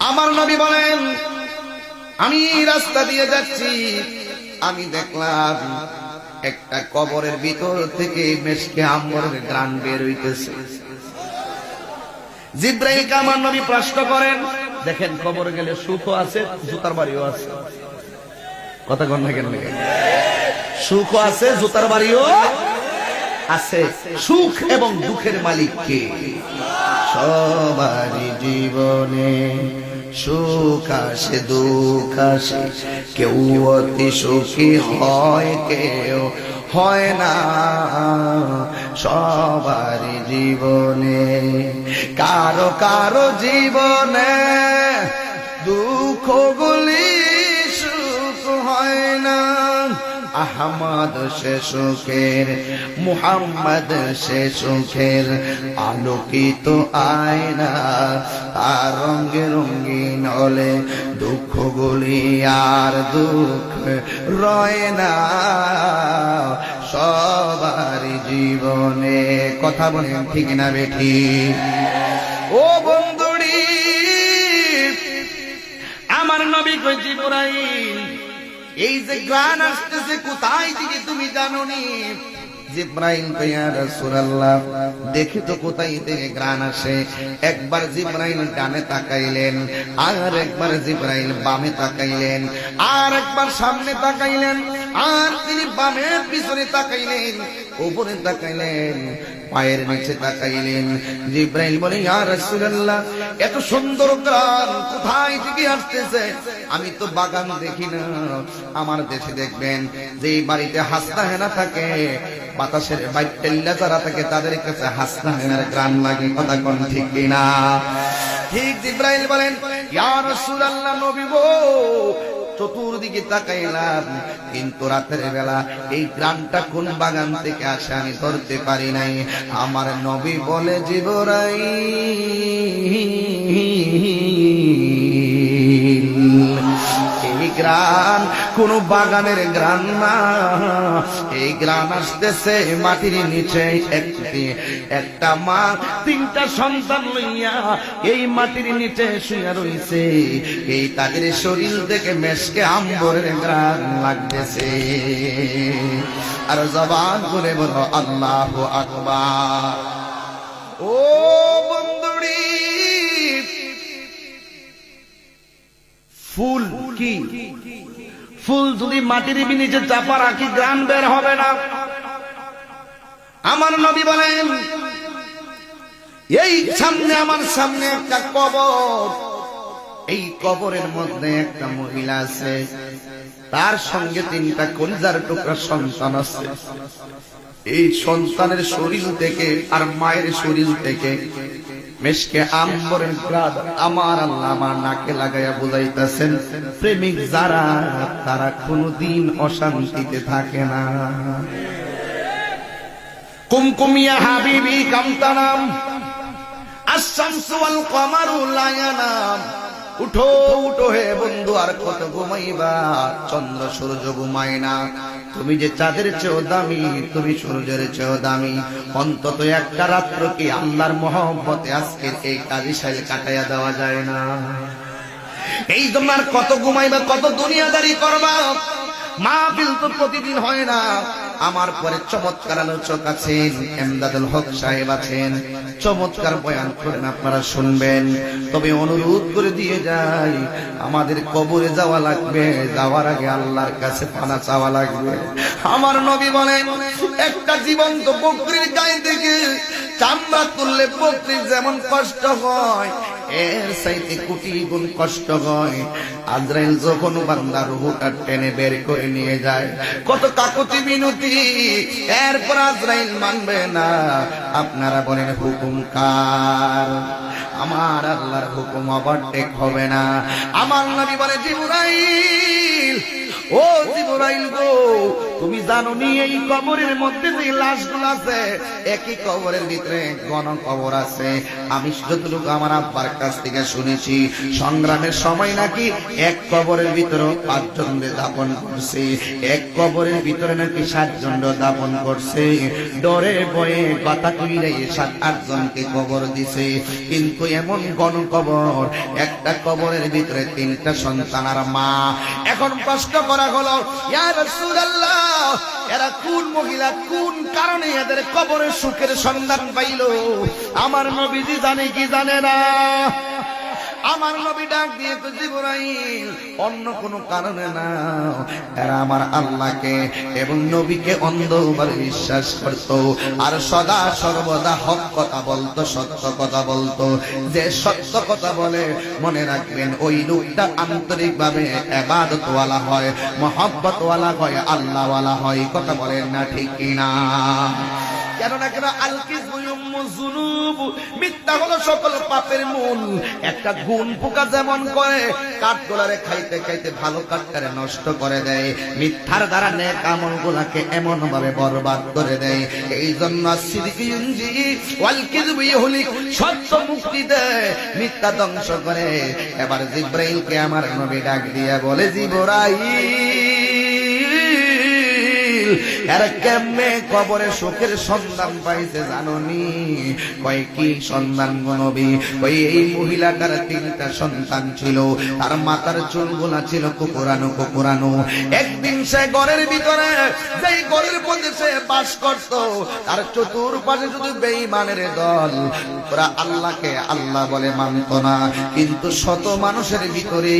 আমার নবী বলেন, আমি রাস্তা দিয়ে যাচ্ছি, আমি দেখলাম একটা কবরের ভিতর থেকে মেশকে আম্বরের ঘ্রাণ বের হইতেছে। জিব্রাইলকে আমার নবী প্রশ্ন করেন, দেখেন কবরে গেলে সুখও আছে, জুতার বাড়িও আছে। কথা কন না কেন? সুখও আছে, জুতার বাড়িও আছে। সুখ এবং দুঃখের মালিক কে? সবারই জীবনে সুখ আসে, দুঃখ আসে, কেউ অতি সুখী হয়, কেউ হয় না। সবারই জীবনে কারো কারো জীবনে দুঃখগুলি সুখ হয় না। আহমদ সে সুখের, মুহাম্মদ সে সুখের আলোকিত আয়না। তার রঙে রঙিন হলে দুঃখগুলি আর দুঃখ রয় না সবার জীবনে। কথা বলেন ঠিক না বেঠি? ও বন্ধুরি, আমার নবী কই জিবরাইল, এই যে গান আসতেছে কোথায় থেকে তুমি জানো নি? জিব্রাইল কয়, ইয়া রাসূলুল্লাহ, দেখি তো কোথায় থেকে গান আসে। একবার জিব্রাইল ডানে তাকাইলেন, আর একবার জিব্রাইল বামে তাকাইলেন, আর একবার সামনে তাকাইলেন, আর তিনি বামের পিছনে তাকাইলেন, উপরে তাকাইলেন, পায়ের নিচে তাকাইলেন। জিব্রাইল বলে, ইয়া রাসূলুল্লাহ, এত সুন্দর গান কোথায় থেকে আসতেছে? আমি তো বাগান দেখি না। আমার দেশে দেখবেন যে বাড়িতে হাসনা হেনা থাকে, বাতাসের বাইটেল্লা যারা থাকে, তাদের কাছে হাসনা হেনার গান লাগে। কথা কোন ঠিক কিনা? ঠিক জিব্রাইল বলেন, ইয়া রাসূলুল্লাহ, নবী গো, চতুর্দিকে তাকাইলাম, কিন্তু রাতের বেলা এই গ্রামটা কোন বাগান থেকে আসে আমি ধরতে পারি নাই। আমার নবী বলে, জিবরাইল, এই গ্রাম কোন বাগানের গ্রাম না, এই গ্রাম আসতেছে মাটির নিচে। একটা মা তিনটা সন্তান লইয়া এই মাটির নিচে শুয়ে রইছে, এই তাদের শরীর থেকে মেশকে আম্বরের গ্রাম লাগতেছে। আর জবান করে বলো আল্লাহু আকবার। ও বন্ধুরি, ফুল কি? ফুল যদি মাটির নিচে চাপা রাখি গ্রাম বের হবে না। আমার নবী বলেন, এই সামনে, আমার সামনে একটা কবর, এই কবরের মধ্যে একটা মহিলা আছে, তার সঙ্গে তিনটা কলিজার টুকরা সন্তান আছে। এই সন্তানের শরীর থেকে আর মায়ের শরীর থেকে মেশকে আম্বরের গ্রাদ আমার আল্লাহ আমার নাকে লাগাইয়া বুঝাইতেছেন, প্রেমিক যারা তারা কোনদিন অশান্তিতে থাকে না। কুমকুমিয়া হাবিবি কামতানাম, আশ-শামসু ওয়াল কমারু লা ইয়ানাম। উঠো উঠো হে বন্ধু, আর কত ঘুমাইবা? চন্দ্র সূর্য ঘুমায় না। তুমি যে চাঁদের চেয়েও দামি, তুমি সূর্যের চেয়েও দামি। অন্তত একটা রাত্র কি আল্লাহর মহব্বতে আজকের এই কাজিশাইল কাটাইয়া দেওয়া যায় না? এই তোমার কত ঘুমাইবা, কত দুনিয়াদারি করবা? মাহফিল তো প্রতিদিন হয় না। আমার পরে চমৎকার আলোচক আছেন, এমদাদুল হক সাহেব আছেন, চমৎকার বয়ান করেন, আপনারা শুনবেন। তবে অনুরোধ করে দিয়ে যাই, আমাদের কবরে যাওয়া লাগবে, যাওয়ার আগে আল্লাহর কাছে পানা চাওয়া লাগবে। আমার নবী বলেন, একটা জীবন্ত বকরির গায়ে থেকে চামড়া তুললে বকরির যেমন কষ্ট হয়, এর চাইতে কোটি গুণ কষ্ট হয় আজরাইল যখন বান্দার রূহটা টেনে বের করে নিয়ে যায়। কত কাকুতি মিনতি, এরপর আজরাইল মানবে না। আপনারা বলেন হুকুম কার? আমার আল্লাহর হুকুম ওভারটেক হবে না। আমার নবী বলে, জিবরাইল, ও জিবরাইল গো, তুমি জানো নি এই কবরের মধ্যে যে লাশগুলো আছে একই কবরের ভিতরে গণ কবর আছে। আমি যতটুকু আমার আব্বার কাছ থেকে শুনেছি সংগ্রামের সময় নাকি এক কবরের ভিতরে 5 জনকে দাফন করছে, এক কবরের ভিতরে নাকি 7 জন দাফন করছে। ডরে ভয়ে কথা কইরে 7-8 জনকে কবর দিছে। কিন্তু এমন গণ কবর, একটা কবরের ভিতরে 3টা সন্তান আর মা। এখন প্রশ্ন করা হলো, ইয়া রাসূলুল্লাহ, এরা কোন মহিলা, কোন কারণে এদের কবরের সুখের সন্ধান পাইল? আমার নবীজি জানে কি জানে না? আমার নবী ডাক দিয়ে তো জিবরাইল, অন্য কোনো কারণে না, এরা আমার আল্লাহকে এবং নবীকে অন্ধভাবে বিশ্বাস করত আর সদা সর্বদা হক কথা বলতো, সত্য কথা বলতো। যে সত্য কথা বলে মনে রাখবেন ওই লোকটা আন্তরিকভাবে ইবাদতওয়ালা হয়, মহব্বতওয়ালা হয়, আল্লাহওয়ালা হয়। কথা বলেন না ঠিক কিনা? কেননা কেন আল কিযবু ইউম্মুয যুনুব, মিথ্যা হলো সকল পাপের মূল। একটা গুণ পোকা যেমন করে কাঠগোলারে খাইতে খাইতে ভালো কাঠটারে নষ্ট করে দেয়, মিথ্যার দ্বারা নেক আমলগুলোকে এমন ভাবে বরবাদ করে দেয়। এই জন্য সিদকি ইউনজি ওয়াল কিযবু ইহলিক, সত্য মুক্তি দেয়, মিথ্যা ধ্বংস করে। এবার জিবরাইলকে আমার নবী ডাক দিয়া বলে, জিবরাইল, এরা কেমনে কবরে সুখের সন্ধান পাইছে জানোনি? কয় কি সন্ধান গো নবী? ওই এই মহিলাটার 3টা সন্তান ছিল, তার মাথার চুলগুলা ছিল কুকুরানো কুকুরানো। একদিন সে ঘরের ভিতরে, যেই ঘরের মধ্যে সে বাস করত, তার চতুর্পাশে শুধু বেঈমানের দল। ওরা আল্লাহকে আল্লাহ বলে মানত না, কিন্তু শত মানুষের ভিতরে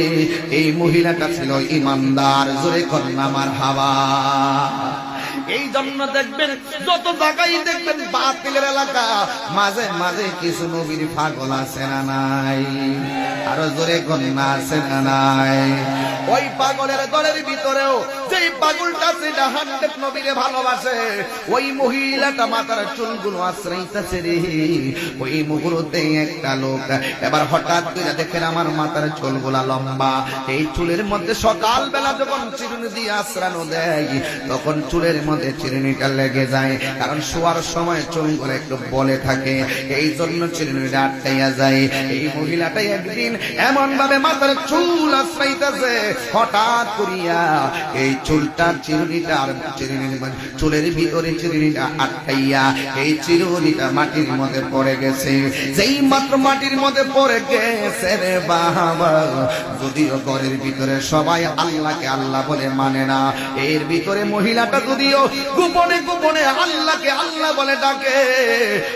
এই মহিলাটা ছিল ইমানদার। জোরে কন্যা মারহাবা। এই জন্য দেখবেন যত জায়গায় দেখবেন বাতিলের এলাকা, মাঝে মাঝে কিছু নবীর পাগল আছে না নাই? আরো জোরে কন্যা আছে না নাই? ওই পাগলের দলের ভিতরেও যেই পাগলটা সেটা 100 নবীরে ভালোবাসে, ওই মহিলাটা মাথার চুলগুলো আশ্রইতেছে রে। ওই মুহূর্তে একটা লোক এবার হঠাৎ করে দেখেন আমার মাথার চুলগুলা লম্বা, এই চুলের মধ্যে সকালবেলা যখন চিরুনি দিয়ে আশ্রানো দেয় তখন চুলের মধ্যে চিরুনিটা লেগে যায়, কারণ শোয়ার সময় চুলগুলো একটু বলে থাকে, এই জন্য চিরুনিটা আটকাইয়া যায়। এই মহিলাটাই একদিন এমন ভাবে মাথার চুল আশ্রাইতেছে, হঠাৎ করিয়া এই চুলটা চিরুনিটা আর চুলের ভিতরে চিরুনিটা আটকাইয়া এই চিরুনিটা মাটির মধ্যে পড়ে গেছে। যেই মাত্র মাটির মধ্যে পড়ে গেছে রে বাবা, যদিও ঘরের ভিতরে সবাই আল্লাহকে আল্লাহ বলে মানে না, এর ভিতরে মহিলাটা যদিও গোপনে গোপনে আল্লাহকে আল্লাহ বলে ডাকে।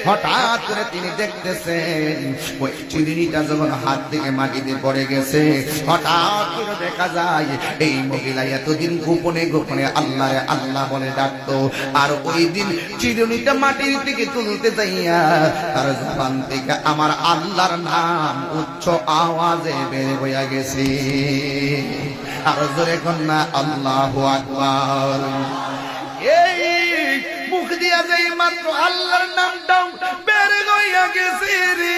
হঠাৎ করে তিনি দেখতেছেন ওই চিরুনিটা যখন হাত থেকে মাটিতে পড়ে গেছে, হঠাৎ করে দেখা যায় এই মহিলা এতদিন গোপনে গোপনে আল্লাহরে আল্লাহ বলে ডাকতো, আর ওই দিন চিরুনিটা মাটির থেকে তুলতে যাইয়া তার জবান থেকে আমার আল্লাহর নাম উচ্চ আওয়াজে বের হইয়া গেছে। আর জোরে কন্যা আল্লাহু আকবার। এই মুখ দিয়া যেই মাত্র আল্লাহর নামটাও বের হইয়া গেছে রে,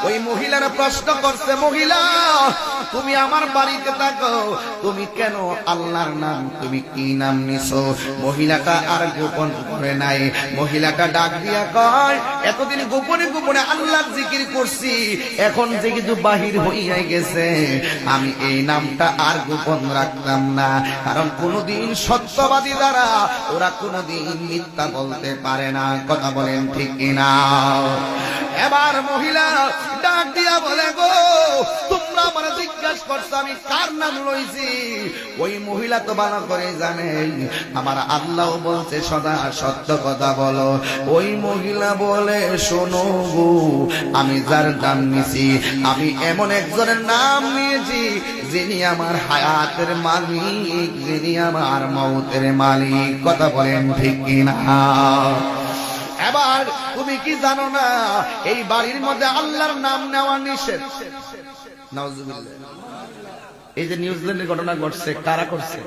ওই মহিলারা প্রশ্ন করছে, মহিলা তুমি আমার বাড়িতে থাকো, তুমি কেন আল্লাহর নাম, তুমি কি নাম নিছো? মহিলাটা আর গোপন করে নাই, মহিলাটা ডাক দিয়া কয়, এতদিন গোপনে গোপনে আল্লাহর জিকির করছি, এখন যে কিছু বাহির হইয়া গেছে, আমি এই নামটা আর গোপন রাখতাম না, কারণ কোনদিন সত্যবাদী দ্বারা ওরা কোনদিন মিথ্যা বলতে পারে না। কথা বলেন ঠিক কিনা? এবার মহিলা ডাক দিয়া বলে, গো তোমরা আমার জিজ্ঞাসা করছো আমি কার নাম লইছি? ওই মহিলা তো ভালো করে জানে আমার আল্লাহ বলছে সদা সত্য কথা বলো। ওই মহিলা বলে, শোনো গো, আমি যার নাম নিছি, আমি এমন একজনের নাম নিয়েছি যিনি আমার হায়াতের মালিক, যিনি আমার মওতের মালিক। কথা বলেন ঠিক কিনা? এবার তুমি কি জানো না এই বাড়ির মধ্যে আল্লাহর নাম নেওয়া নিষেধ? নাউজুবিল্লাহ। এই যে নিউজিল্যান্ডের ঘটনা ঘটছে, কারা করছে?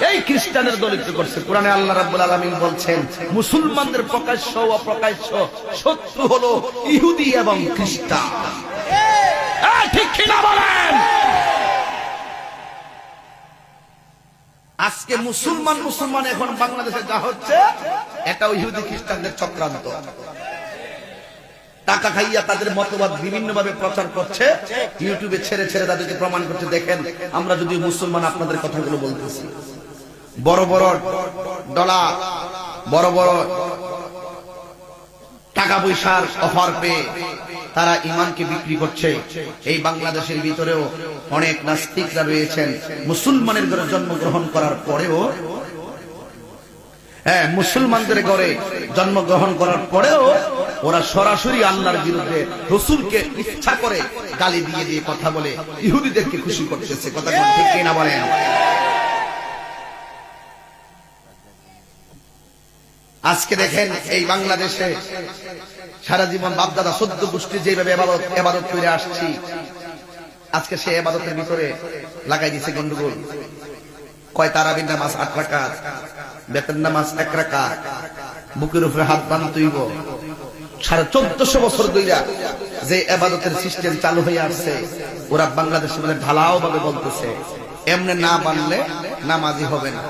এই খ্রিস্টানের দলিত করছে। কোরআনে আল্লাহ রাব্বুল আলামিন বলছেন মুসলমানদের প্রকাশ্য ও অপ্রকাশ্য শত্রু হলো ইহুদি এবং খ্রিস্টান। ঠিক কিনা বলেন? আজকে মুসলমান এখন বাংলাদেশে যা হচ্ছে এটা ইহুদি খ্রিস্টানদের চক্রান্ত। টাকা খাইয়া তাদের মতবাদ বিভিন্ন ভাবে প্রচার করছে, ইউটিউবে ছেড়ে ছেড়ে তাদেরকে প্রমাণ করছে। দেখেন আমরা যদি মুসলমান আপনাদের কথাগুলো বলতেছি, বড় বড় ডলার, বড় বড় টাকা পয়সার অফার পেয়ে তারা ইমানকে বিক্রি করছে। এই বাংলাদেশের ভিতরেও অনেক নাস্তিকরা রয়েছেন, মুসলমানের ঘরে জন্মগ্রহণ করার পরেও, মুসলমানদের ঘরে জন্মগ্রহণ করার পরেও ওরা সরাসরি আল্লাহর বিরুদ্ধে রাসূলকে ইচ্ছা করে গালি দিয়ে দিয়ে কথা বলে ইহুদিদেরকে খুশি করতেছে। কথা ঠিক কিনা বলেন? আজকে দেখেন এই বাংলাদেশে সারা জীবন বাপদাদা 14 গোষ্ঠী যেভাবে ইবাদত করে আসছি, আজকে সে ইবাদতের ভিতরে লাগাই দিছে গন্ডগোল। কয় তারাবির নামাজ 8 রাকাত, বেতের নামাজ 1 রাকাত, বুকের উপরে হাত বাঁধতেইব। 1450 বছর ধরে যে ইবাদতের সিস্টেম চালু হয়ে আসছে, ওরা বাংলাদেশে মানে ঢালাও ভাবে বলতেছে এমনে না বানলে নামাজি হবে না,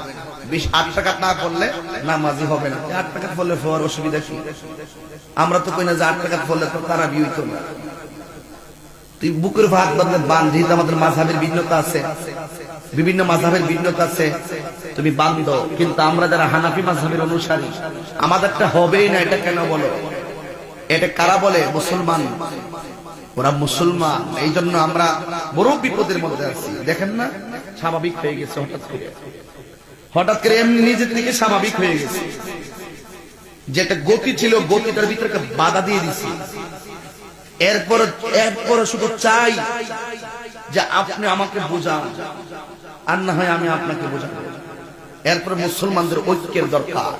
8 রাকাত না পড়লে নামাজি হবে না। 8 রাকাত পড়লে ফর অসুবিধা কি? আমরা তো কই না যে 8 রাকাত পড়লে তো তারাবি হইতো না। তুই বুকের ভাত বাঁধলে বাঁধি, আমাদের মাযহাবের ভিন্নতা আছে, বিভিন্ন মাযহাবের ভিন্নতা আছে, তুমি বান্ধ। কিন্তু আমরা যারা হানাফি মাযহাবের অনুসারী, আমাদেরটা হবেই না। এটা কেন বলো? এটা কারা বলে? মুসলমান। ওরা মুসলমান, এই জন্য আমরা বড় বিপদের মধ্যে আছি। দেখেন না, স্বাভাবিক হয়ে গেছে হঠাৎ করে এমনি নিজের থেকে স্বাভাবিক হয়ে গেছে। যেটা গতি ছিল, গতিটার ভিতরে বাধা দিয়ে দিছি। এরপর শুধু চাই যে আপনি আমাকে বোঝান, আর না হয় আমি আপনাকে বোঝাবো। এরপর মুসলমানদের ঐক্যের দরকার।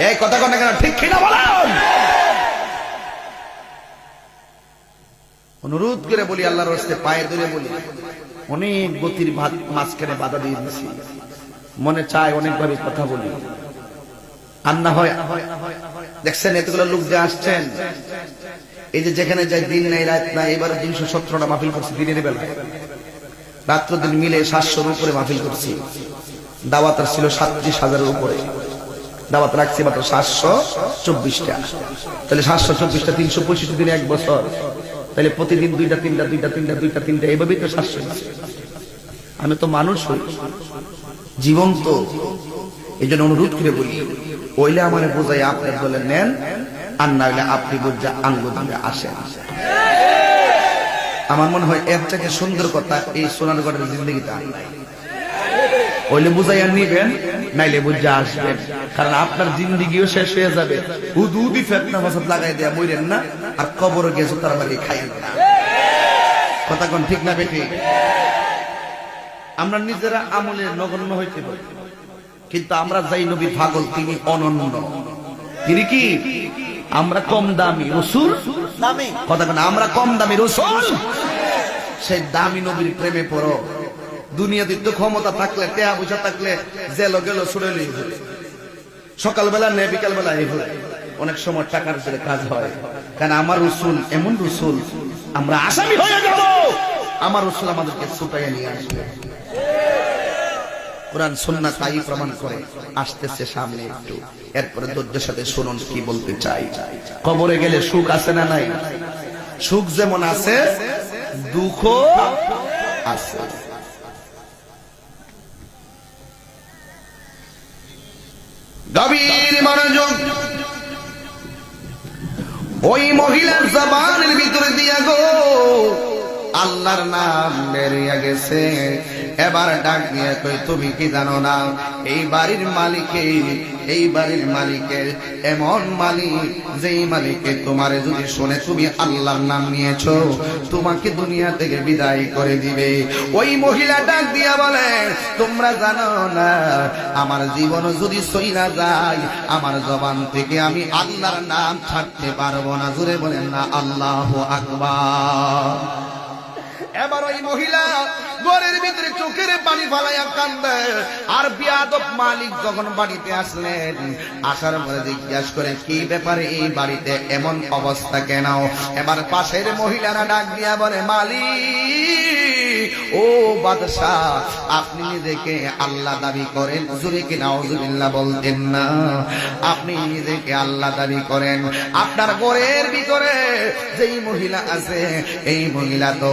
এই কথা কেন ঠিক কিনা বলেন? অনুরোধ করে বলি, আল্লাহর রাস্তে পায়ে ধরে বলি, অনেক গতির মাঝখানে বাধা দিয়ে দিছি। মনে চায় অনেকভাবে কথা বলি, আর না হয় দেখছেন এতগুলো লোক যে আসছেন, এই যে যেখানে যাই দিন নাই রাত নাই, এবার 217টা মাহফিল করছি দিনের বেলায়, রাত্র দিন মিলে 700-র উপরে মাহফিল করছি। দাওয়াত ছিল 37,000-এর উপরে, দাওয়াত রাখছি মাত্র 724টা। তাহলে 724টা 365 দিনে 1 বছর, তাহলে প্রতিদিন 2টা 3টা 2টা 3টা 2টা 3টা, এভাবেই তো 700। আমি তো মানুষ হই, জীবন্ত। এই জন্য অনুরোধ করে বলি, ওইলে আমার বোঝাই আপনার বলে নেন, আর না হইলে আপনি বোঝা আঙ্গুল দিয়ে আসেন। আমার মনে হয় এর থেকে সুন্দর কথা এই সোনারগড়ের জিন্দগিটা। ওইলে বুঝাইয়া নিবেন, নাইলে বুঝা আসবেন। কারণ আপনার জিন্দগিও শেষ হয়ে যাবে। উদুদি ফেতনা ফাসাদ লাগাই দেয়া মইরেন না, আর কবরে গেছে তার বাড়ি খাইয়েন না। কথা কোন ঠিক না বেঠি? আমরা নিজেরা আমলে নগণ্য হইতে পারি, কিন্তু আমরা যাই নবীর পাগল, তিনি অনন্য। তিনি কি? আমরা কম দামি, রাসূল দামি। কথা কোন? আমরা কম দামি, রাসূল। সেই দামি নবীর প্রেমে পড়ো। দুনিয়াতে তো ক্ষমতা থাকলে, টাকা পয়সা থাকলে জেল গেল ছুড়ে নিয়ে ঘুরে, সকালবেলা নেই বিকালবেলা এই ঘুরে। অনেক সময় টাকার জন্য কাজ হয়। কারণ আমার রাসূল এমন রাসূল, আমরা আসামি হয়ে যাব, আমার রাসূল আমাদেরকে ছুটাইয়া নিয়ে আসবে। কোরআন সুন্নাহ তাই প্রমাণ করে। আসতেছে সামনে একটু, এরপরে ধৈর্যের সাথে শুনুন কি বলতে চাই। কবরে গেলে সুখ আছে না নাই? সুখ যেমন আছে, দুঃখ আছে। গভীর মনোযোগ। ওই মহিলার জবানের ভিতরে দিয়া গো আল্লাহর নাম বেরিয়ে গেছে। এবার ডাক দিয়ে কই, তুমি কি জানো না এই বাড়ির মালিকের এমন মালিক, যেই মালিকে তোমারে যদি শুনে তুমি আল্লাহর নাম নিয়েছো, তোমাকে দুনিয়া থেকে বিদায় করে দিবে। ওই মহিলা ডাক দিয়া বলে, তোমরা জানো না আমার জীবন যদি সইরা যায়, আমার জবান থেকে আমি আল্লাহর নাম ছাড়তে পারবো না। জোরে বলেন না আল্লাহু আকবার। এবার ওই মহিলা ঘরের ভিতরে চোখের পানি ফালাইয়া কান্দে। আর বিয়াদব মালিক যখন বাড়িতে আসলেন, আসার পরে জিজ্ঞাসা করে কি ব্যাপারে এই বাড়িতে এমন অবস্থা কেন? এবার পাশের মহিলারা ডাক দিয়া বলে, মালিক ও বাদশাহ, আপনি নিজেকে আল্লাহ দাবি করেন, জোরে কি নাউজুবিল্লাহ বলতেন না? আপনি নিজেকে আল্লাহ দাবি করেন, আপনার ঘরের ভিতরে যেই মহিলা আছে এই মহিলা তো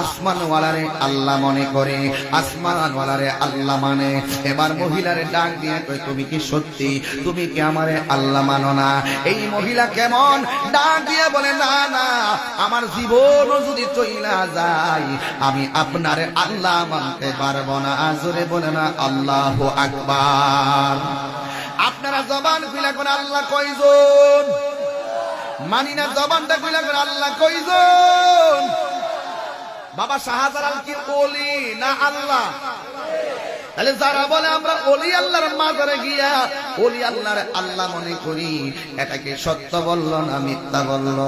আসমানওয়ালারে আল্লাহ মনে করে, আসমানওয়ালারে আল্লাহ মানে। এবার মহিলারে ডাক দিয়ে কয়, তুমি কি সত্যি, তুমি কি আমারে আল্লাহ মানো না? এই মহিলা কেমন ডাক দিয়ে বলে, না না, আমার জীবন যদি চইলা যায় আমি আপনারে আল্লাহ মানতে পারবো না। জোরে বলে না আল্লাহু আকবার। আপনারা জবান খুলে কোন আল্লাহ কয়জন? মানি না জবানটা খুলে কোন আল্লাহ কয়জন? বাবা শাহজালাল কি ওলি না আল্লাহ? তাহলে যারা বলে আমরা ওলি আল্লাহর মাজারে গিয়া ওলি আল্লাহর আল্লাহ মনে করি, এটাকে সত্য বলল না মিথ্যা বলল?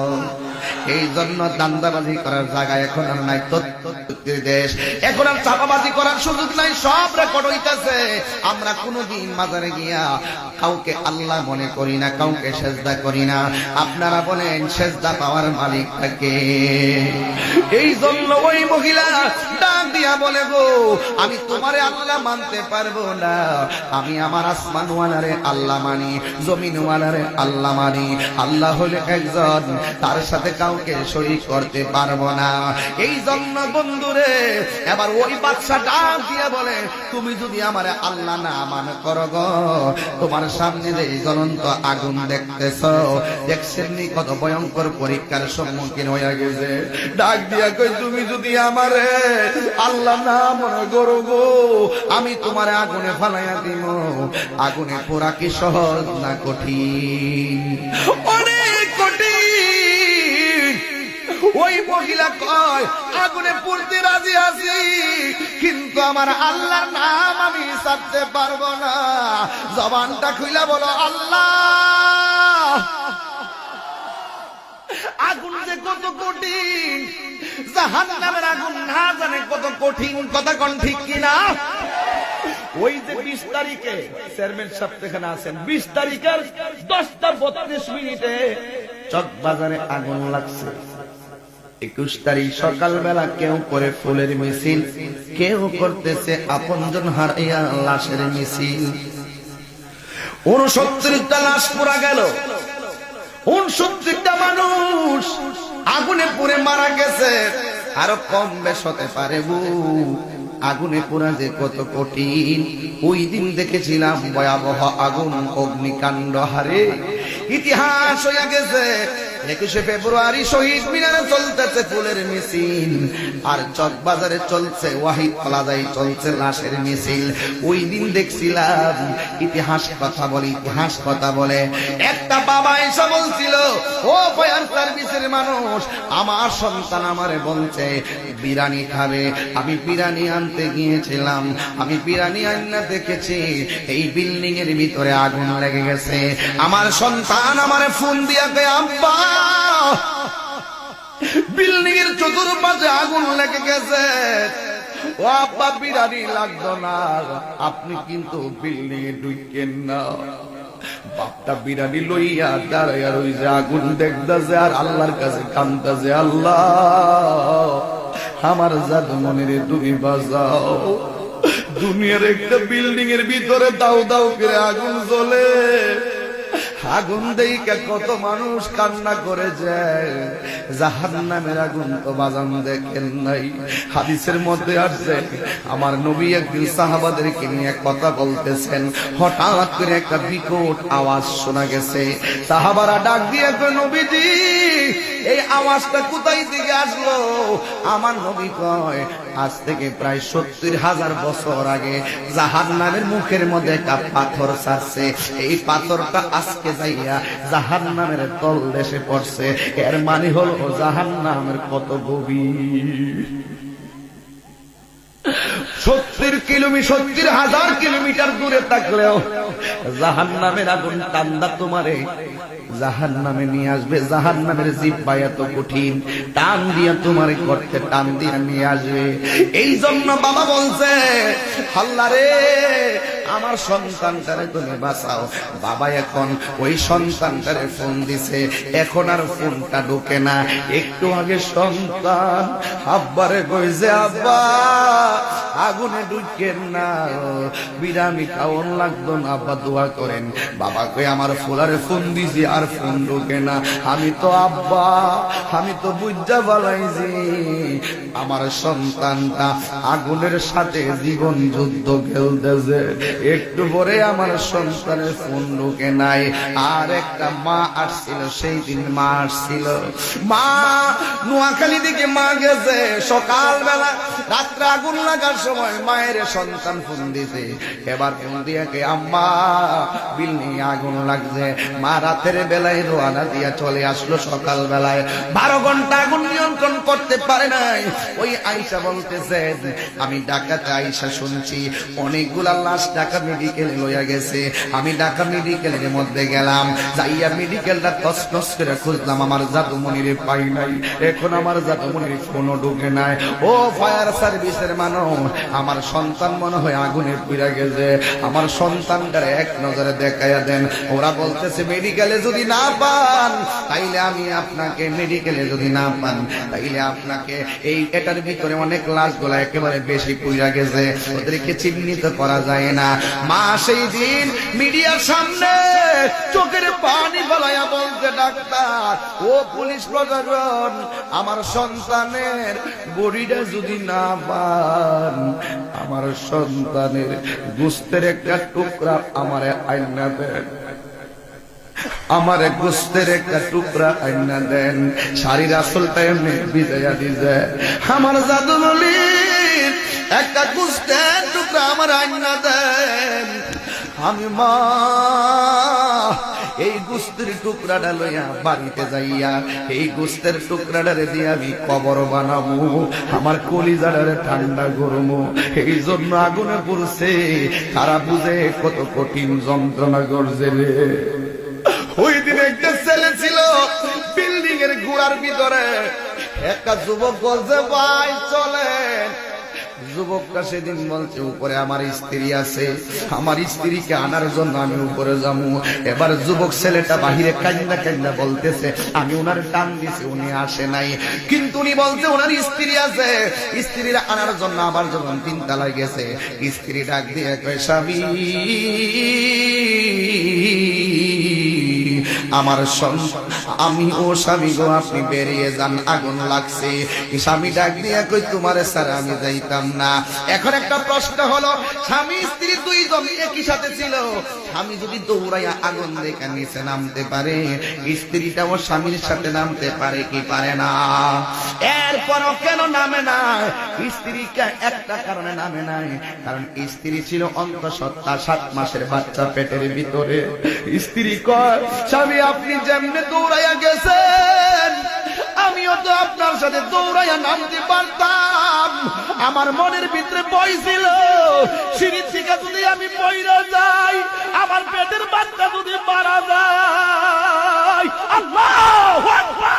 এই জন্য দান্দাবাজি করার জায়গা এখন আর নাই, তথ্যের দেশ, এখন আর চাপাবাজি করার সুযোগ নাই, সব রেকর্ড হইতেছে। আমরা কোনদিন মাজারে গিয়া কাউকে আল্লাহ মনে করি না, কাউকে সেজদা করি না। আপনারা বলেন সেজদা পাওয়ার মালিক থাকে। এই জন্য ওই মহিলা ডাক দিয়া বলে, গো আমি তোমারে আল্লাহ মানতে পারবো না, আমি আমার আসমানওয়ালারে আল্লাহ মানি, জমিনওয়ালারে আল্লাহ মানি। আল্লাহ হলে একজন, তার সাথে কাউকে শরীক করতে পারবো না। এই জন্য বন্ধুরে এবার ওই বাদশা ডাক দিয়া বলে, তুমি যদি আমারে আল্লাহ না মানে করো গো, তোমার সামনে যে জ্বলন্ত আগুন দেখতেছ, দেখছেন নি কত ভয়ঙ্কর পরীক্ষার সম্মুখীন হয়ে গেছে। ডাক দিয়া কই, তুমি যদি আমারে আল্লাহ না মনে করো গো, আমি তোমার আগুনে ফালাইয়া দিব। আগুনে পোড়া কি সহজ না কঠিন? অনেক কঠিন। ওই মহিলা কয়, আগুনে পুড়তে রাজি আছি, কিন্তু আমার আল্লাহর নাম আমি ছাড়তে পারবো না। জবানটা খুইলা বলো আল্লাহ। আগুন যে কত কঠিন, জাহান্নামের আগুন না জানে কত কঠিন। কথা কোন ঠিক কিনা? ওই যে 20 তারিখে চেয়ারম্যান সাহেব এখানে আছেন, 20 তারিখের 10:32 চকবাজারে আগুন লাগছে। 21 তারিখ সকালবেলা কেউ করে ফুলের মিছিল, কেউ করতেছে আপনজন হারাইয়া লাশের মিছিল। 69টা লাশ পুরা গেল, 69টা মানুষ আগুনে পুড়ে মারা গেছে। আরো কম বেশ হতে পারে। আগুনে পোড়া যে কত কঠিন, ওই দিন দেখেছিলাম ভয়াবহ আগুন, অগ্নিকাণ্ড। হারে ইতিহাস হয়ে গেছে। 21শে ফেব্রুয়ারি শহীদ মিনারে চলতেছে ফুলের মিছিল, আর চকবাজারে চলছে ওয়াহিদ প্লাজায় চলছে লাশের মিছিল। ওই দিন দেখছিলাম ইতিহাস কথা বলে, ইতিহাস কথা বলে। একটা বাবা এসে বলছিল, ও ফায়ার সার্ভিসের মানুষ, আমার সন্তান আমারে বলছে বিরিয়ানি খাবে। আমি বিরিয়ানি আনতে গিয়েছিলাম, আমি বিরিয়ানি আনতে দেখেছি এই বিল্ডিং এর ভিতরে আগুন লেগে গেছে। আমার সন্তান আমারে ফোন দিয়া কয়, আব্বা বিল্ডিং এর চতুর্পাশে আগুন লেগে গেছে। ও আব্বা বিরিয়ানি লাগতো না, আপনি কিন্তু বিল্ডিং এ ঢুকেন না। বাপটা বিরিয়ানি লইয়া দাঁড়াইয়া রইছে, আগুন দেখতেছে আর আল্লাহর কাছে কাঁদতেছে, আল্লাহ আমার জাদু মনের তুমি বাঁচাও। দুনিয়ার একটা বিল্ডিং এর ভিতরে দাও দাও করে আগুন জ্বলে। আগুন দেইকা কত মানুষ কান্না করে যায়। জাহান্নামের আগুন তো বাজান দেখেন নাই। হাদিসের মধ্যে আসছে, আমার নবী একদিন সাহাবাদেরকে নিয়ে কথা বলতেছেন, হঠাৎ করে একটা বিকট আওয়াজ শোনা গেছে। সাহাবারা ডাক দিয়ে কয়, নবীজি এই আওয়াজটা কোথায় থেকে আসলো? আমার নবী কয়, আজ থেকে প্রায় 70,000 বছর আগে জাহান্নামের মুখের মধ্যে একটা পাথর ছাড়ছে। এই পাথরটা আজকে যাইয়া জাহান্নামের তল দেশে পড়ছে। এর মানে হলো জাহান্নামের কত গভীর। 70,000 কিলোমিটার দূরে থাকলেও জাহান্নামের আগুন টান্দা তোমারে জাহান্নামে নিয়ে আসবে। জাহান্নামের জিহ্বা এত কঠিন, টান দিয়া তোমার করতে টান দিয়া নিয়ে আসবে। এই জন্য বাবা বলছে, আল্লাহ রে আমার সন্তানটারে তুমি বাঁচাও। বাবা এখন ওই সন্তানটারে ফোন দিছে, এখন আর ফোনটা ঢোকে না। একটু আগে সন্তান আব্বারে কইছে, আব্বা আগুনে ঢুকেন না, বিরামি খাওয়ান লাগতো না, আব্বা দোয়া করেন। বাবা কই আমার ফোলারে ফোন দিছি আর ফোন ঢোকে না। আমি তো আব্বা, আমি তো বুঝা বলাইছি আমার সন্তানটা আগুনের সাথে জীবন যুদ্ধ খেলতেছে। একটু পরে আমার সন্তানের ফোন ঢোকে নাই। আর একটা মা আসছিল, সেই দিন মা আসছিল, মা নোয়াখালী থেকে মা গেছে সকালবেলা, রাত্রে আগুন লাগার সময় মায়ের সন্তান ফোন দিছে। এবার ফোন দিয়ে কে, আম্মা বিল্ডিং আগুন লাগছে। মা রাতের বেলায় রোয়ানা দিয়া চলে আসলো সকাল বেলায়, 12 ঘন্টা আগুন নিয়ন্ত্রণ করতে পারে নাই। ওই আয়েশা বলতেছে, আমি ঢাকাতে আয়েশা শুনছি অনেকগুলা লাশ ঢাকা মেডিকেলে লইয়া গেছে। আমি ঢাকা মেডিকেলের মধ্যে গেলাম, যাইয়া মেডিকেলটা তছনছ করে খুঁজলাম, আমার জাদুমণিরে পাই নাই। এখন আমার জাদুমণির ফোনও ঢুকে নাই। ও ফায়ার সার্ভিসের মানুষ, আমার সন্তান মনে হয় আগুনে পুড়ে গেছে, আমার সন্তানটারে এক নজরে দেখাইয়া দেন। ওরা বলতেছে মেডিকেলে যদি না পান তাইলে আমি আপনাকে, মেডিকেলে যদি না পান তাইলে আপনাকে, এটার ভিতরে অনেক লাশগুলা একেবারে বেশি পুড়ে গেছে, ওদেরকে চিহ্নিত করা যায় না। মা সেই দিন মিডিয়ার সামনে চোখের পানি ফেলাইয়া বলতে, ডাক্তার ও পুলিশ প্রশাসন, আমার সন্তানের বডিটা যদি না পান, আমার সন্তানের গোশতের একটা টুকরা আমারে আইনা দেন, আমার গোশতের একটা টুকরা আইনা দেন। শাড়ির আসলটা এমনি বিজয়া দিছে, আমার জাদুমণির একটা গোশতের টুকরা আমার আইনা দেন। আমি মা এই গোশতের টুকরাটা লইয়া বাড়িতে যাইয়া এই গোশতের টুকরাটারে দিয়ে আমি কবর বানাবো, আমার কলিজাটারে ঠান্ডা করবো। এই জন্য আগুনে পড়ছে, তারা বুঝে কত কঠিন যন্ত্রণা করছে রে। ওই দিন একটা ছেলে ছিল বিল্ডিং এর গোড়ার ভিতরে, একটা যুবক বলছে, ভাই চলেন। যুবকটা সেদিন বলছে, উপরে আমার স্ত্রী আছে, আমার স্ত্রীকে আনার জন্য আমি উপরে যাবো। এবার যুবক ছেলেটা বাহিরে কান্না কান্না বলতেছে, আমি ওনার টান দিছি, উনি আসে নাই, কিন্তু উনি বলছে ওনার স্ত্রী আছে। স্ত্রীর আনার জন্য আবার যখন 3 তলায় গেছে, স্ত্রী ডাক দিয়ে কয়, স্বামী আমার আমি, ও স্বামী গো আপনি বেরিয়ে যান, আগুন লাগছে। স্বামী ডাক দিয়া কই, তোমারে স্যার আমি যাইতাম না। এখন একটা প্রশ্ন হলো, স্বামী স্ত্রী 2 জন একই সাথে ছিল, স্বামী যদি দৌড়াইয়া আগুন দেখে নিচে নামতে পারে, স্ত্রীটাও স্বামীর সাথে নামতে পারে কি পারে না? এরপরও কেন নামে না? স্ত্রীকে একটা কারণে নামে নাই, কারণ স্ত্রী ছিল অন্তঃসত্ত্বা, 7 মাসের বাচ্চা পেটের ভিতরে। স্ত্রী কয়, স্বামী আপনি যেমনে দৌড়াইয়া গেছেন, আমিও তো আপনার সাথে দৌড়াইয়া নামতে পারতাম। আমার মনের ভিতরে ভয় ছিল, সিঁড়ি থেকে যদি আমি পইরা যাই, আমার পেটের বাচ্চা যদি মারা যায়। আল্লাহু আকবার!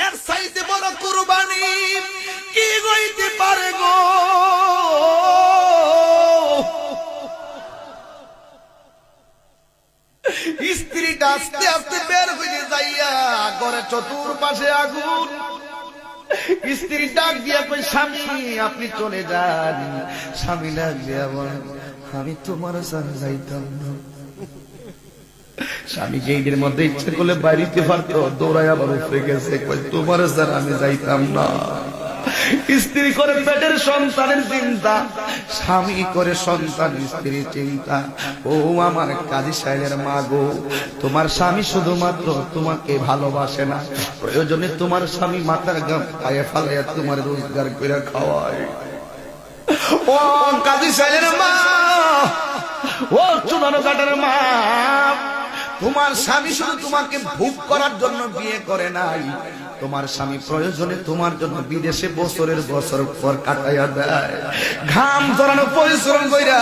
এর চাইতে বড় কুরবানি কি হইতে পারে গো? স্ত্রীটা আস্তে আস্তে বের হয়ে যাইয়া ঘরে চতুর্পাশে আগুন। স্ত্রী ডাক দিয়া কই, স্বামী আপনি চলে যান। স্বামী ডাক দিয়া বলেন, আমি তোমার সাথে যাইতাম না। স্বামী গেটের মধ্যে ইচ্ছে করলে বাড়িতে পারতো, দৌড়াই আবার উঠে গেছে, কই তোমার সাথে আমি যাইতাম না। স্ত্রী করে পেটের সন্তানের চিন্তা, স্বামী করে সন্তান স্ত্রীর চিন্তা। ও আমার কাজী সাহেবের মা গো, তোমার স্বামী শুধুমাত্র তোমাকে ভালোবাসে না, প্রয়োজনে তোমার স্বামী মাথার গাম পায়ে ফালাইয়া তোমার রোজগার করে খাওয়ায়। ও কাজী সাহেবের মা, ও চুনানো কাটার মা, তোমার স্বামী শুধু তোমাকে ভোগ করার জন্য বিয়ে করে নাই, তোমার স্বামী প্রয়োজনে তোমার জন্য বিদেশে বছরের বছর পর কাটাইয়া দেয়, ঘাম ঝরানো পরিশ্রম কইরা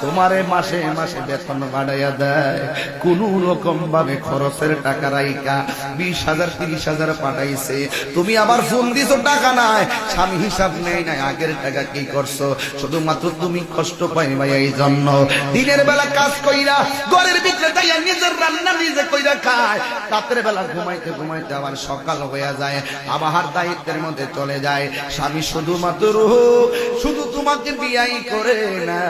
তোমারে মাসে মাসে বেতন বাড়াইয়া দেয়, কোন রকম ভাবে খরচের টাকা রাইকা 20,000 30,000 পাঠাইছে, তুমি আবার ফোন দিছো টাকা নাই, স্বামী হিসাব নেই নাই আগের টাকা কি করছো, শুধুমাত্র তুমি কষ্ট পাইবা এই জন্য দিনের বেলা কাজ কইরা ঘরের ভিতরে যাইয়া নিজের রান্না নিজে কইরা খায়, রাতের বেলা ঘুমাইতে ঘুমাইতে আবার সকাল হয়ে যায়, আবার দায়িত্বের মধ্যে চলে যায়। স্বামী শুধুমাত্র শুধু তোমাকে বিয়াই করে না,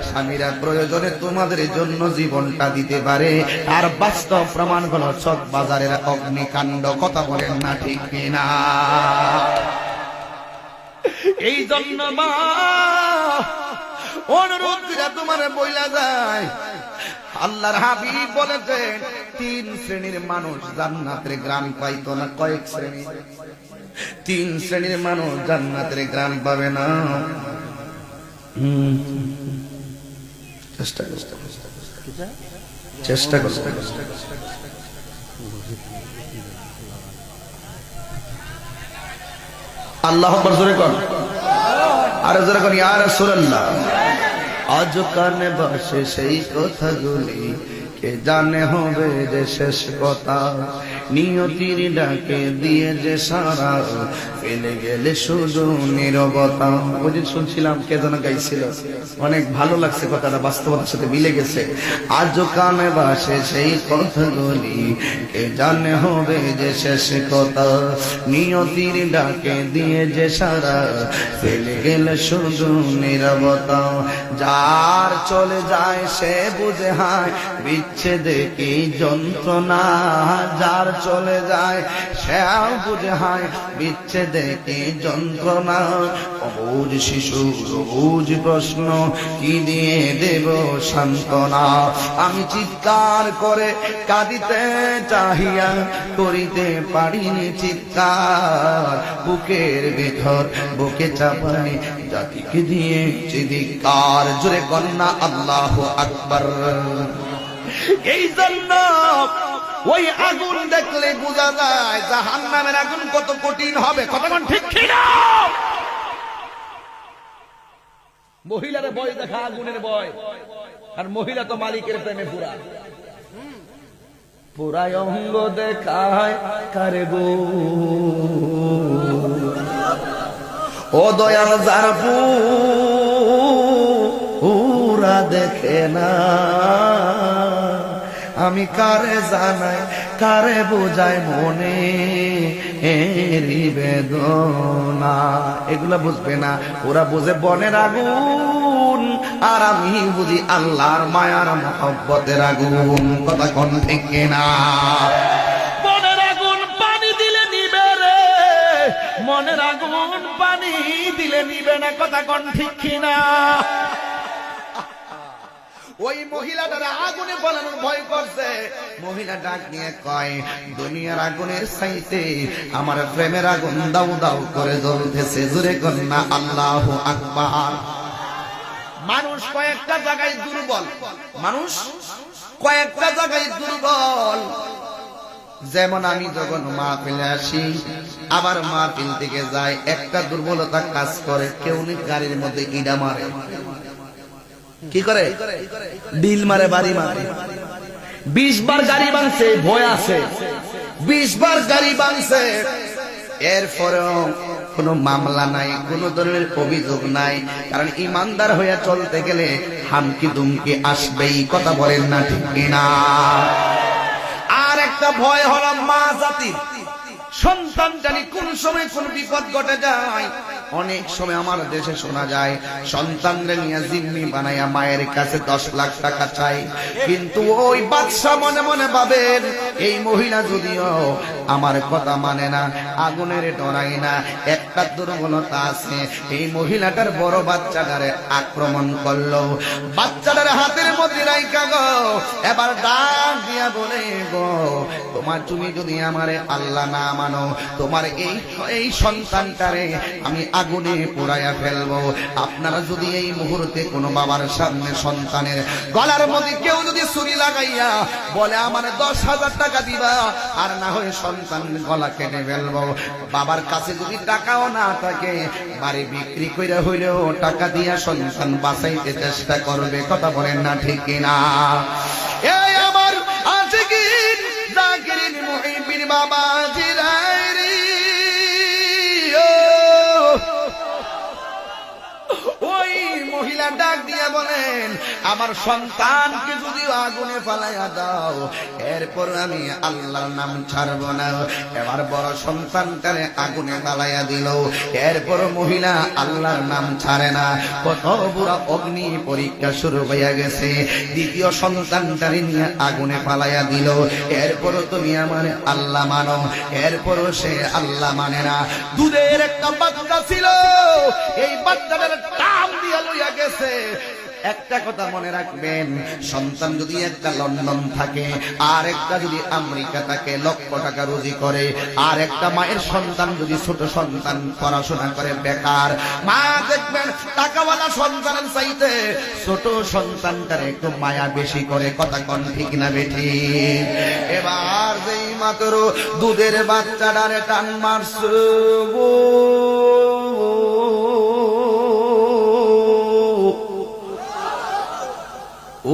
স্বামীরা প্রয়োজনে তোমাদের জন্য জীবনটা দিতে পারে। আর বাস্তব প্রমাণ হলো চক বাজারের অগ্নিকাণ্ড, কথা বলেন না ঠিক কিনা? এই জন্য মা অনুরোধ করে তোমার বইলা যায়, আল্লাহর হাবিব বলেছেন 3 শ্রেণীর মানুষ জান্নাতের গ্রাম পাইতো না। কয়েক শ্রেণী? 3 শ্রেণীর মানুষ জান্নাতের গ্রাম পাবে না। চেষ্টা করতে আল্লাহ আকবার জোরে কর, আর জোরে কর ইয়া রাসূলুল্লাহ। আজ কানে বসে সেই কথাগুলি, কে জানে হবে যে শেষ কথা, নিয়তির ডাকে দিয়ে যে সারা ফেলে গেলে শুধু নীরবতা। ওই যে শুনছিলাম কে যেন গাইছিল, অনেক ভালো লাগছে কথাটা, বাস্তবতার সাথে মিলে গেছে। আজ কানে বাসে সেই কথাগুলি, কে জানে হবে যে শেষ কথা, নিয়তির ডাকে দিয়ে যে সারা ফেলে গেলে শুধু নীরবতা। যার চলে যায় সে বুঝে হায় বিচ্ছেদে কি যন্ত্রণা, যার চলে যায় সেও বুঝে হায় বিচ্ছেদে কি যন্ত্রণা। অবুঝ শিশু অবুঝ প্রশ্ন, কি দিয়ে দেব সান্ত্বনা। আমি চিৎকার করে কাঁদিতে চাহিয়া করিতে পারিনি চিৎকার, বুকের ভিতর বুকে চাপাই জাতিকে দিয়ে চিৎকার। জোরে কন্যা আল্লাহু আকবার। এই জন্য ওই আগুন দেখলে বোঝা যায় জাহান্নামের আগুন কত কঠিন হবে, কতক্ষণ ঠিক কিনা? মহিলার ভয় দেখা আগুনের ভয়, আর মহিলা তো মালিকের প্রেমে পুরা পুরাই অঙ্গ দেখায় কারে গো। ও দয়াল যার পুরা দেখে না, আমি কারে জানাই কারে বোঝাই মনে এরি বেদনা। এগুলা বুঝবে না, ওরা বুঝে বনের আগুন, আর আমি বুঝি আল্লাহর মায়ার মহব্বতের আগুন, কথা কোন ঠিক না? বনের আগুন পানি দিলে নিবে রে, মনের আগুন পানি দিলে নিবে না, কথা কোন ঠিক না? ওই মহিলাটার আগুনে বলানোর ভয় করছে, মহিলা ডাক নিয়ে কয় দুনিয়ার আগুনের চাইতে আমার প্রেমের আগুন দাউ দাউ করে জ্বলতেছে। জোরে কন্যা আল্লাহু আকবার। মানুষ কয়েকটা জায়গায় দুর্বল, মানুষ কয়েকটা জায়গায় দুর্বল। যেমন আমি যখন মাহফিলে আসি, আবার মাহফিল থেকে যাই, একটা দুর্বলতা কাজ করে, কেউ গাড়ির মধ্যে ইডা মারে, কি করে ডিল মারে, বাড়ি মারে। 20 বার গাড়ি ভাঙছে, ভয় আছে, 20 বার গাড়ি ভাঙছে, এরপরেও কোনো মামলা নাই, কোনো ধরনের অভিযোগ নাই, কারণ ইমানদার হয়ে চলতে গেলে হামকি দুমকি আসবেই, কথা বলেন না ঠিক কিনা? আর একটা ভয় হলো মা জাতির, সন্তান জানি কোন সময় কোন বিপদ ঘটে যায়। অনেক সময় আমার দেশে শোনা যায় সন্তানরা নিয়ে জিম্মি বানাইয়া মায়ের কাছে 10 লাখ টাকা চাই, কিন্তু ওই বাদশা মনে মনে ভাবেন এই মহিলা যদিও আমার কথা মানে না, আগুনের ডরাই না, একটা দুর্বলতা আছে, এই মহিলাটার বড় বাচ্চাটারে আক্রমণ করলো, বাচ্চাটার হাতের মধ্যে রাইখা গো এবার ডাক দিয়া বলে গো তোমার, তুমি যদি আমারে আল্লাহ না মানো, তোমার এই সন্তানটারে আমি আগুনে পোড়াইয়া ফেলবো। আপনারা যদি এই মুহূর্তে কোনো বাবার সামনে সন্তানের গলার মধ্যে কেউ যদি ছুরি লাগাইয়া বলে আমার 10,000 টাকা দিবা, আর না হয় সন্তান গলা কেটে ফেলবো, বাবার কাছে যদি টাকাও না থাকে বাড়ি বিক্রি করে হইলেও টাকা দিয়া সন্তান বাঁচাইতে চেষ্টা করবে। কথা বলেন না ঠিক কিনা? এই আমার আশিকিন জাকিরিন মুহিব্বিন বাবা জিরাইরি, ওই মহিলা ডাক দিয়া বলেন আমার সন্তানকে যদি আগুনে ফালাইয়া দাও এরপর আমি আল্লাহর নাম ছাড়বো না। এবার বড় সন্তানটারে আগুনে ফালাইয়া দিল, এরপর মহিলা আল্লাহর নাম ছাড়ে না। কত বড় অগ্নি পরীক্ষা শুরু হইয়া গেছে। দ্বিতীয় সন্তানটারে নিয়ে আগুনে ফালাইয়া দিল, এরপর তুমি আমার আল্লাহ মানো, এরপরও সে আল্লাহ মানে না। দুধের একটা বাচ্চা ছিল, এই বাচ্চাটার টান দিয়া লইয়া গেছে। একটা কথা মনে রাখবেন, সন্তান যদি একটা লন্ডন থাকে আর একটা যদি আমেরিকা থাকে, লক্ষ টাকা রুজি করে, আর একটা মায়ের সন্তান যদি ছোট সন্তান পড়াশোনা করে বেকার, মা দেখবেন টাকাওয়ালা সন্তানের চাইতে ছোট সন্তানটার একটু মায়া বেশি করে। কথা কোন ঠিক না বেঠি? এবার যেই মাত্র দুধের বাচ্চাটারে টান মারছে,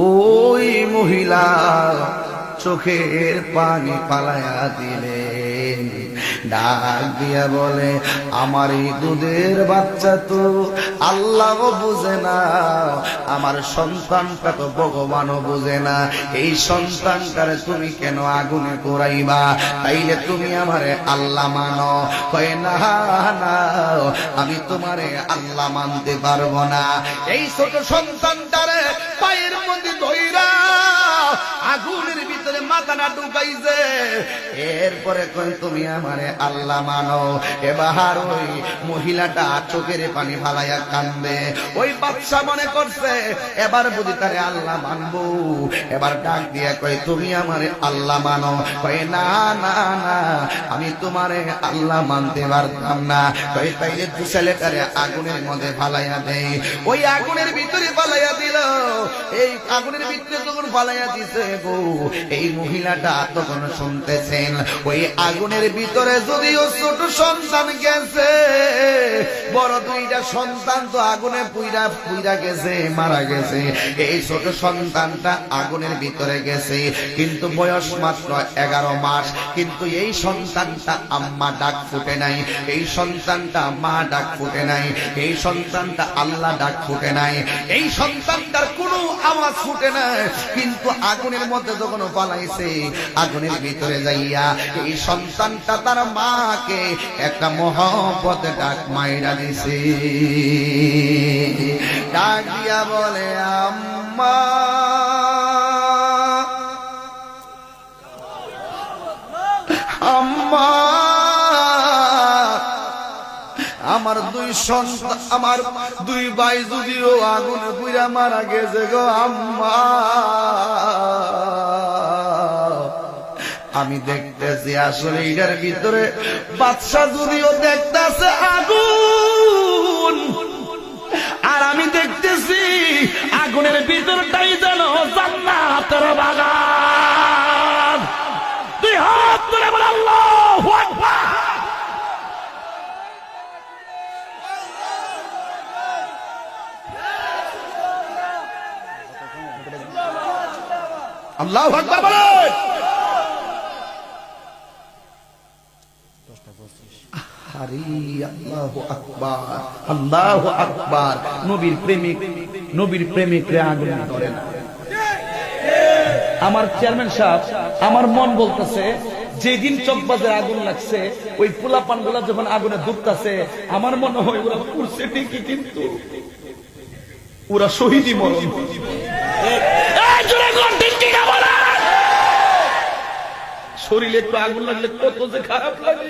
ওই মহিলা চোখের পানি পালায়া দিলেন, ডাক দিয়া বলে আমার এই দুধের বাচ্চা তো আল্লাহ বুঝে না, আমার সন্তানটা তো ভগবানও বুঝে না, এই সন্তানটারে তুমি কেন আগুনে পোড়াইবা? তাইলে তুমি আমারে আল্লাহ মানো। কয় না না, আমি তোমারে আল্লাহ মানতে পারবো না। এই ছোট সন্তানটারে পায়ের মধ্যে ধইরা আগুনের ভিতরে মাথাটা ঢুকাইছে, এরপরে কই তুমি আমারে আল্লাহ মানো। এবার ওই মহিলাটা চোখের পানি ফালাইয়া কান্দে। ওই বাদশা মনে করছে এবার বুঝি তারে আল্লাহ মানবো। এবার ডাক দিয়া কয় তুমি আমারে আল্লাহ মানো। কয় না না না, আমি তোমারে আল্লাহ মানতে পারতাম না। কয় তাইলে তুই ছেলেটারে আগুনের মধ্যে ফালাইয়া দেয়। ওই আগুনের ভিতরে ফালাইয়া দিল। এই আগুনের ভিতরে যখন ফালাইয়া দিছে গো, এই মহিলাটা তখন শুনতেছেন ওই আগুনের ভিতরে যদিও ছোট সন্তান গেছে, বড় দুইটা সন্তান তো আগুনে পুইরা পুইরা গেছে, মারা গেছে। এই ছোট সন্তানটা আগুনের ভিতরে গেছে, কিন্তু বয়স মাত্র 11 মাস। কিন্তু এই সন্তানটা আম্মা ডাক ফুটে নাই, এই সন্তানটা মা ডাক ফুটে নাই, এই সন্তানটা আল্লাহ ডাক ফুটে নাই, এই সন্তানটার কোনো আওয়াজ ফুটে নাই। কিন্তু আগুনের মধ্যে যখন পালাইছে, আগুনের ভিতরে যাইয়া এই সন্তানটা তার মাকে একটা মহব্বত ডাক মাইরা দিছে। ডাক দিয়া বলে আম্মা, আম্মা, আমার দুই সন্তান, আমার দুই ভাই যদিও আগুনে পুইরা মারা গেছে গো আম্মা, আমি দেখতেছি আসলে এটার ভিতরে বাদশা যদিও দেখতেছে আগুন, আর আমি দেখতেছি আগুনের ভিতরটাই যেন জান্নাতের বাগান। দুই হাত তুলে বলে আল্লাহু আকবার। আল্লাহু আকবার বলে। আল্লাহু আকবার, আল্লাহু আকবার। নবীর প্রেমিক, নবীর প্রেমিকরা আগুন ধরে না। আমার চেয়ারম্যান সাহেব, আমার মন বলতেছে যেদিন চকবাজারে আগুন লাগছে, ওই পোলাপান গুলা যখন আগুনে ডুবতেছে, আমার মনে হয় ওরা পুড়ছে ঠিকই, কিন্তু ওরা শহীদই মরণ। শরীরে একটু আগুন লাগলে কত যে খারাপ লাগে।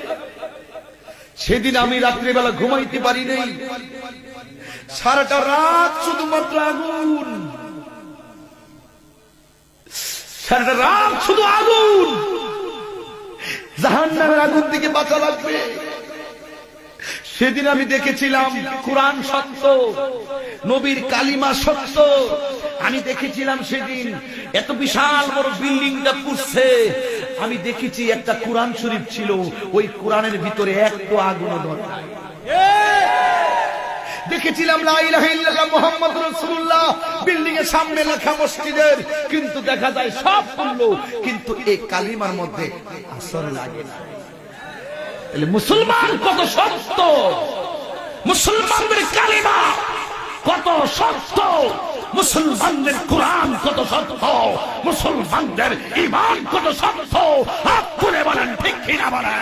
সেদিন আমি রাত্রিবেলা ঘুমাইতে পারি নাই, সারাটা রাত শুধুমাত্র আগুন, সারাটা রাত শুধু আগুন। জাহান্নামের আগুন থেকে বাঁচা লাগবে, সেদিন আমি দেখেছিলাম কোরআন সত্য, নবীর কালিমা সত্য। আমি দেখেছিলাম সেদিন এত বিশাল বড় বিল্ডিংটা পুড়ছে, আমি দেখেছি একটা কোরআন শরীফ ছিল, ওই কোরআনের ভিতরে একটু আগুন ধরে। দেখেছিলাম লা ইলাহা ইল্লাল্লাহ মুহাম্মাদুর রাসূলুল্লাহ বিল্ডিং এর সামনে লেখা মসজিদের, কিন্তু দেখা যায় সব পুরলো, কিন্তু এই কালিমার মধ্যে আসর লাগে না। তাহলে মুসলমান কত সত্য, মুসলমানদের কালিমা কত সত্য, মুসলমানদের কোরআন কত সত্য, মুসলমানদের ঈমান কত সত্য। আপনি বলেন ঠিক কিনা বলেন?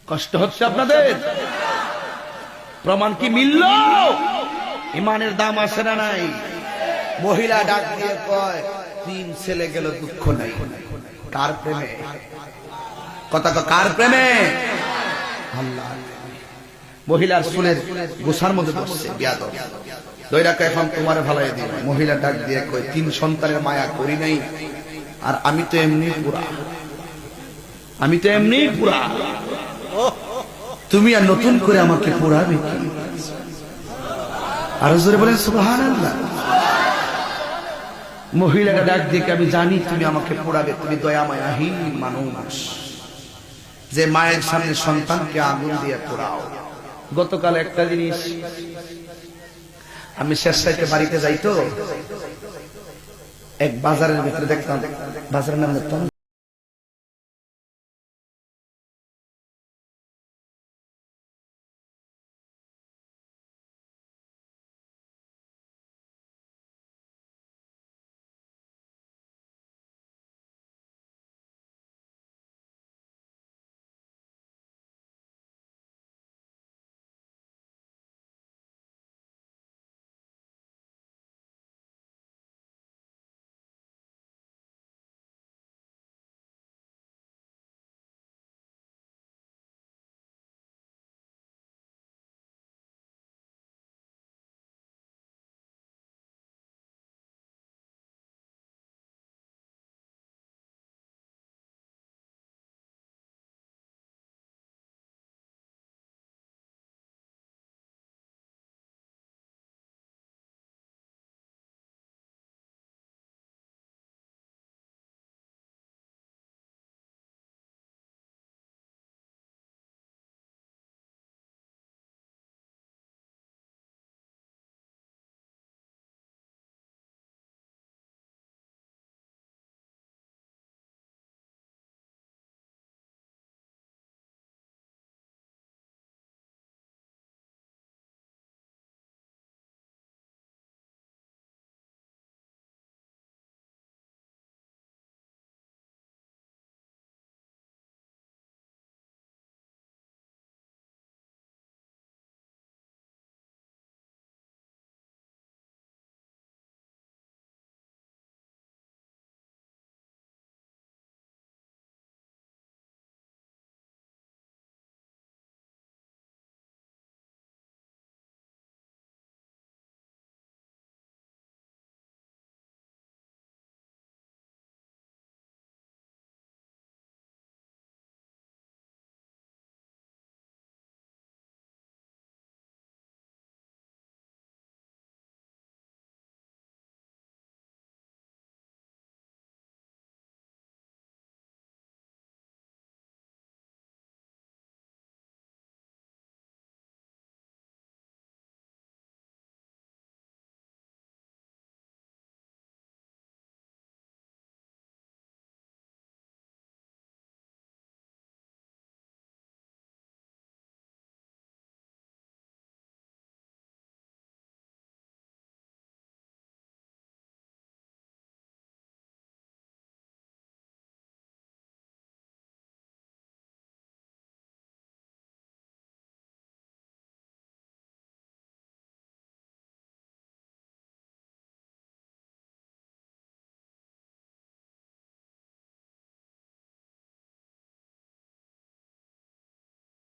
কষ্ট হচ্ছে আপনাদের? প্রমাণ কি মিলল? ইমানের দাম আছে না নাই? মহিলা ডাক দিয়ে কয় 3 ছেলে গেল দুঃখ নাই। কার প্রেমে? কথা তো কার প্রেমে? আল্লাহ। মহিলার চুলের গোছার মধ্যে বসছে বিয়াদব, দইরা কয় এখন তোমারে ভালাই দিই। মহিলা ডাক দিয়ে কয় 3 সন্তানের মায়া করি নাই, আর আমি তো এমনি পুরা, আমি তো এমনি পুরা, তুমি আর নতুন করে আমাকে পোড়াবে কি? আরো জোরে বলেন সুবহানাল্লাহ। মহিলাটা ডাক দিয়ে আমি জানি তুমি আমাকে পোড়াবে, তুমি দয়া মায়াহীন মানুষ, যে মায়ের সামনে সন্তানকে আগুন দিয়ে পোড়াও। গতকাল একটা জিনিস, আমি শেষ সাইতে বাড়িতে যাইতো, এক বাজারের ভিতরে দেখতাম, বাজারের নাম